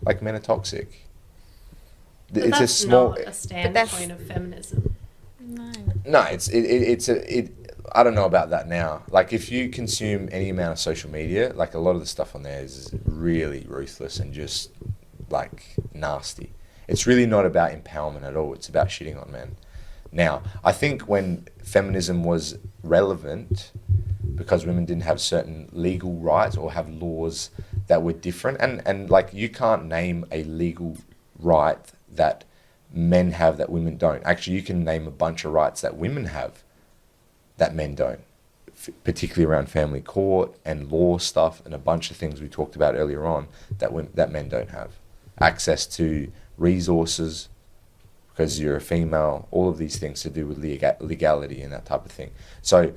like men are toxic. But It's a that's small. not a standpoint of feminism. No. No, I don't know about that now. Like, if you consume any amount of social media, like a lot of the stuff on there is really ruthless and just like nasty. It's really not about empowerment at all. It's about shitting on men. Now, I think when feminism was relevant, because women didn't have certain legal rights or have laws that were different, and like, you can't name a legal right that men have that women don't. Actually, you can name a bunch of rights that women have that men don't, particularly around family court and law stuff and a bunch of things we talked about earlier on that men don't have. Access to resources because you're a female, all of these things to do with legality and that type of thing. So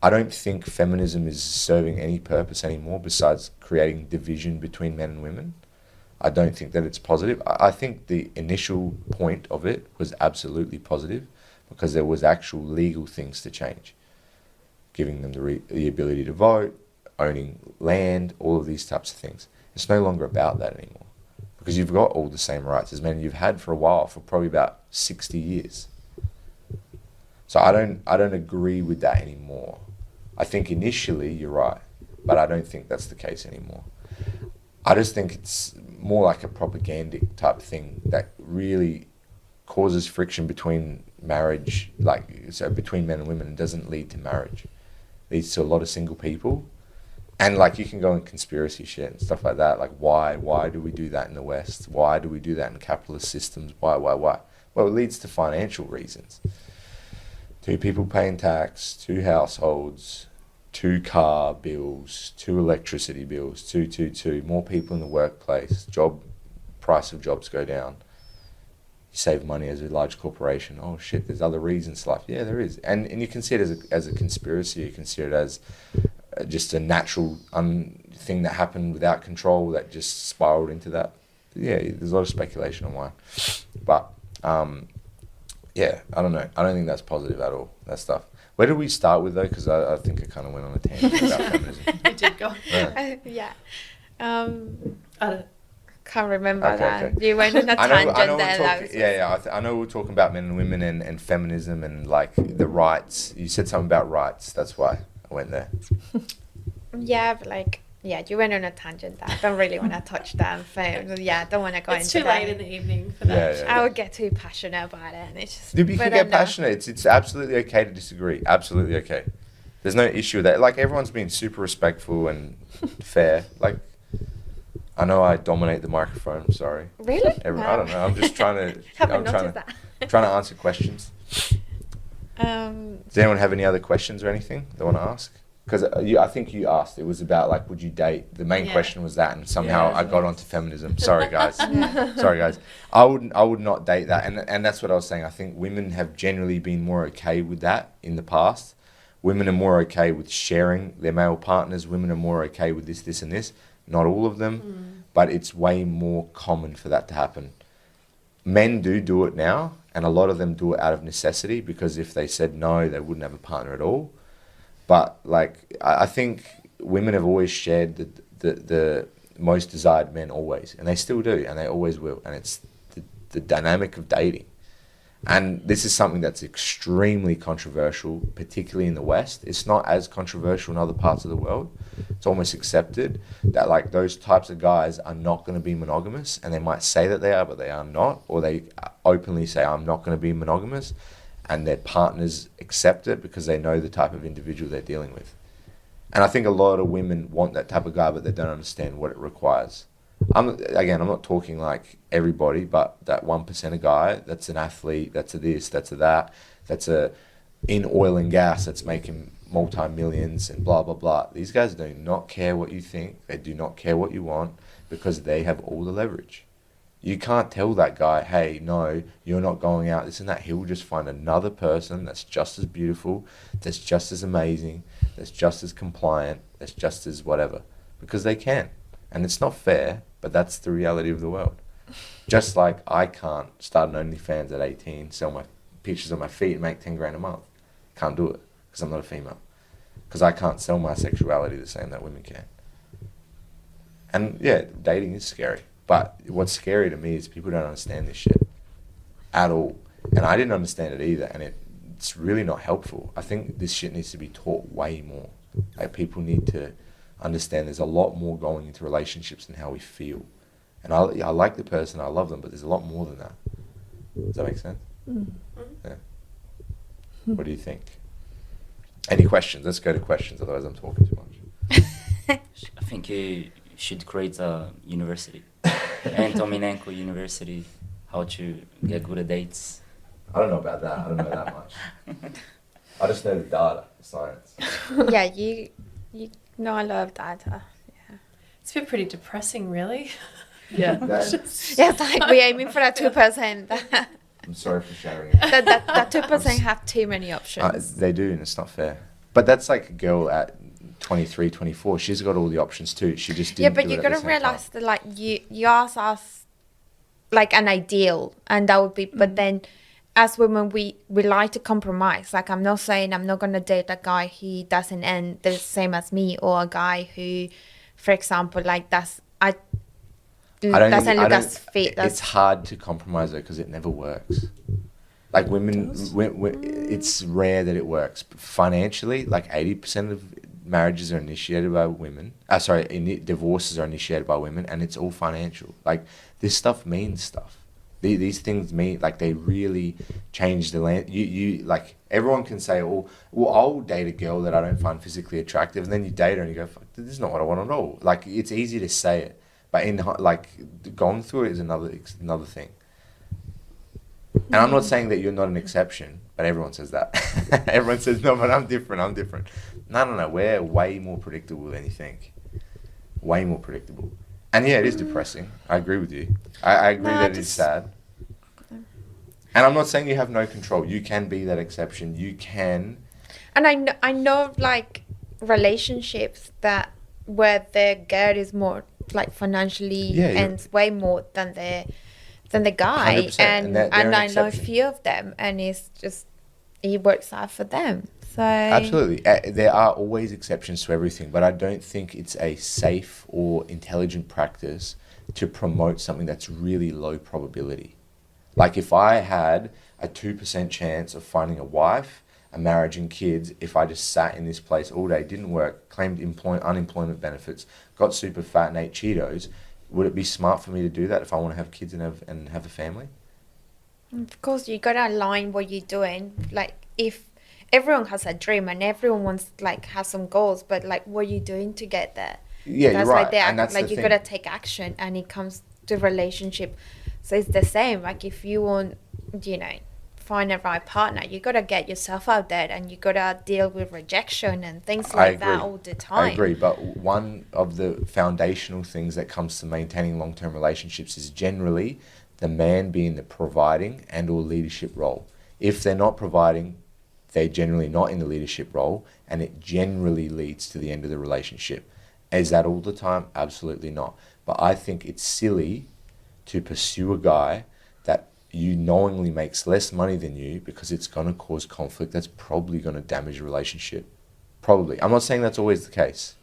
I don't think feminism is serving any purpose anymore besides creating division between men and women. I don't think that it's positive. I think the initial point of it was absolutely positive because there was actual legal things to change. Giving them the ability to vote, owning land, all of these types of things. It's no longer about that anymore because you've got all the same rights as men you've had for a while, for probably about 60 years. So I don't agree with that anymore. I think initially you're right, but I don't think that's the case anymore. I just think it's more like a propagandic type thing that really causes friction between marriage, between men and women, and doesn't lead to marriage. It leads to a lot of single people. And like, you can go in conspiracy shit and stuff like that. Like, why do we do that in the West? Why do we do that in capitalist systems? Why? Well, it leads to financial reasons. 2 people paying tax, 2 households, 2 car bills, 2 electricity bills, 2, more people in the workplace, price of jobs go down. You save money as a large corporation. Oh shit, there's other reasons to life. Yeah, there is. And you can see it as a conspiracy. You can see it as just a natural thing that happened without control that just spiraled into that. Yeah, there's a lot of speculation on why. But yeah, I don't know. I don't think that's positive at all, that stuff. Where did we start with, though? Because I think I kind of went on a tangent about feminism. You did go. Yeah. I can't remember that. Okay. You went on a tangent I know we're talking about men and women and feminism and like the rights. You said something about rights. That's why I went there. Yeah, but like, yeah, you went on a tangent that I don't really want to touch that. I don't want to go into that. It's too late in the evening for that. Yeah. I would get too passionate about it. And it's just, You can get passionate. It's absolutely okay to disagree. Absolutely okay. There's no issue with that. Like, everyone's been super respectful and fair. Like, I know I dominate the microphone. I'm sorry. Really? I don't know. I'm just trying to. Haven't noticed that. Trying to answer questions. Does anyone have any other questions or anything they want to ask? Because I think you asked. It was about like, would you date? The main question was that, and somehow I got onto feminism. Sorry, guys. Sorry, guys. I would not date that, and that's what I was saying. I think women have generally been more okay with that in the past. Women are more okay with sharing their male partners. Women are more okay with this, and this. Not all of them, but it's way more common for that to happen. Men do it now, and a lot of them do it out of necessity, because if they said no, they wouldn't have a partner at all. But like, I think women have always shared the most desired men always, and they still do, and they always will. And it's the dynamic of dating. And this is something that's extremely controversial, particularly in the West. It's not as controversial in other parts of the world. It's almost accepted that like those types of guys are not going to be monogamous, and they might say that they are, but they are not, or they openly say, I'm not going to be monogamous, and their partners accept it because they know the type of individual they're dealing with. And I think a lot of women want that type of guy, but they don't understand what it requires. I'm not talking like everybody, but that 1% of guy that's an athlete, that's a this, that's a that, that's in oil and gas, that's making multi-millions and blah, blah, blah. These guys do not care what you think. They do not care what you want, because they have all the leverage. You can't tell that guy, hey, no, you're not going out, this and that. He will just find another person that's just as beautiful, that's just as amazing, that's just as compliant, that's just as whatever, because they can. And it's not fair, but that's the reality of the world. Just like I can't start an OnlyFans at 18, sell my pictures of my feet and make 10 grand a month. Can't do it, because I'm not a female. Because I can't sell my sexuality the same that women can. And yeah, dating is scary. But what's scary to me is people don't understand this shit at all. And I didn't understand it either. And it's really not helpful. I think this shit needs to be taught way more. Like, people need to understand there's a lot more going into relationships than how we feel. And I like the person, I love them, but there's a lot more than that. Does that make sense? Yeah. What do you think? Any questions? Let's go to questions, otherwise I'm talking too much. I think you should create a university. Antominenko University, how to get good at dates. I don't know about that. I don't know that much. I just know the data, the science. Yeah, you know a lot of data. Yeah. It's been pretty depressing, really. Yeah. Yeah, it's like we're aiming for that 2%. I'm sorry for sharing it. that 2% have too many options. They do, and it's not fair. But that's like a girl at 23, 24. She's got all the options too. She just didn't. Yeah, but you gotta realize that, like, you ask us like an ideal, and that would be. But then, as women, we like to compromise. Like, I'm not saying I'm not gonna date a guy who doesn't end the same as me, or a guy who, for example, like doesn't look as fit. It's hard to compromise though, because it never works. Like, women, it's rare that it works. Financially, like 80% of marriages are initiated by women. Divorces are initiated by women, and it's all financial. Like, this stuff means stuff. These things mean, like, they really change the land. You like, everyone can say, well, I'll date a girl that I don't find physically attractive, and then you date her and you go, fuck, this is not what I want at all. Like, it's easy to say it, but going through it is another thing. And I'm not saying that you're not an exception, but everyone says that. Everyone says, no, but I'm different. No. We're way more predictable than you think. Way more predictable. And yeah, it is depressing. I agree with you. I agree that it is sad. And I'm not saying you have no control. You can be that exception. You can. And I know like relationships where the girl is more like financially earns way more than the guy, and I know a few of them, and it works out for them. So absolutely, there are always exceptions to everything, but I don't think it's a safe or intelligent practice to promote something that's really low probability. Like, if I had a 2% chance of finding a wife, a marriage and kids, if I just sat in this place all day, didn't work, claimed unemployment benefits, got super fat and ate Cheetos, would it be smart for me to do that if I want to have kids and have a family? Of course, you gotta align what you're doing. Like, if everyone has a dream and everyone wants has some goals, but like, what are you doing to get there? Yeah, you're right. And that's like, you gotta take action, and it comes to relationship. So it's the same. Like, if you want, find a right partner, you gotta get yourself out there, and you gotta deal with rejection and things like that all the time. I agree, but one of the foundational things that comes to maintaining long-term relationships is generally the man being the providing and or leadership role. If they're not providing, they're generally not in the leadership role, and it generally leads to the end of the relationship. Is that all the time? Absolutely not. But I think it's silly to pursue a guy that you knowingly makes less money than you, because it's going to cause conflict. That's probably going to damage a relationship. Probably. I'm not saying that's always the case.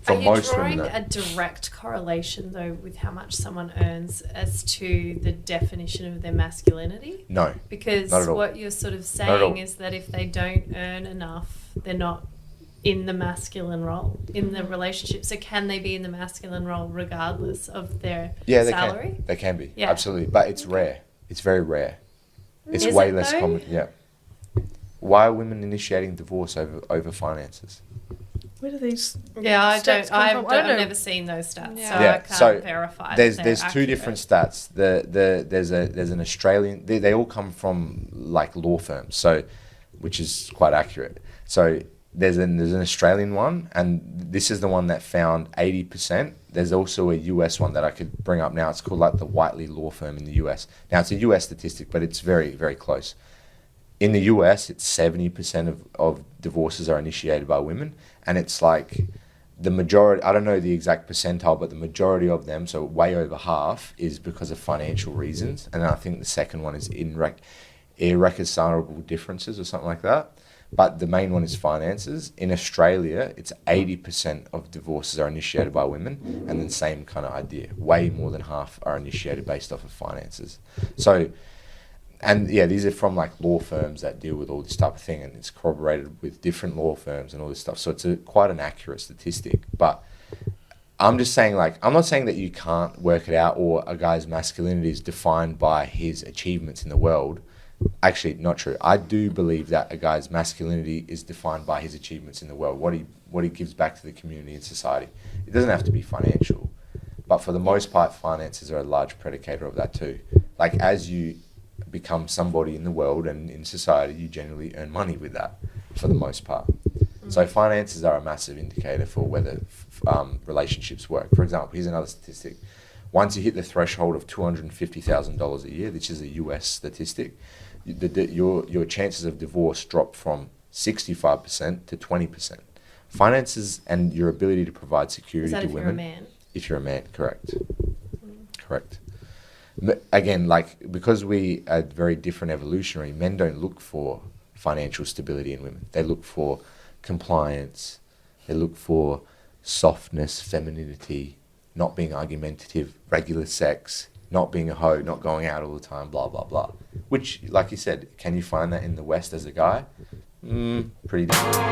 For most women, are you drawing a direct correlation, though, with how much someone earns as to the definition of their masculinity? No. Because what you're sort of saying is that if they don't earn enough, they're not in the masculine role in the relationship. So can they be in the masculine role regardless of their salary? They can be. Yeah. Absolutely. But it's rare. It's very rare. It's way less common. Yeah. Why are women initiating divorce over finances? Where do these? Yeah, I've never seen those stats, so I can't verify. There's two different stats. There's an Australian. They all come from like law firms, so which is quite accurate. So there's an Australian one, and this is the one that found 80%. There's also a US one that I could bring up now. It's called like the Whiteley Law Firm in the US. Now, it's a US statistic, but it's very, very close. In the US, it's 70% of divorces are initiated by women, and it's like the majority, I don't know the exact percentile, but the majority of them, so way over half, is because of financial reasons. And I think the second one is irreconcilable differences or something like that. But the main one is finances. In Australia, it's 80% of divorces are initiated by women, and the same kind of idea. Way more than half are initiated based off of finances. So, and yeah, these are from like law firms that deal with all this type of thing, and it's corroborated with different law firms and all this stuff. So it's quite an accurate statistic. But I'm just saying, like, I'm not saying that you can't work it out or a guy's masculinity is defined by his achievements in the world. Actually, not true. I do believe that a guy's masculinity is defined by his achievements in the world, what he gives back to the community and society. It doesn't have to be financial, but for the most part, finances are a large predicator of that too. Like, as you become somebody in the world and in society, you generally earn money with that for the most part. So finances are a massive indicator for whether relationships work. For example, here's another statistic. Once you hit the threshold of $250,000 a year, which is a US statistic, your chances of divorce drop from 65% to 20%. Finances and your ability to provide security to women. Is that if you're a man? If you're a man, correct. Correct. Again, like, because we are very different evolutionary, men don't look for financial stability in women. They look for compliance. They look for softness, femininity, not being argumentative, regular sex, not being a hoe, not going out all the time, blah, blah, blah. Which, like you said, can you find that in the West as a guy? Pretty difficult.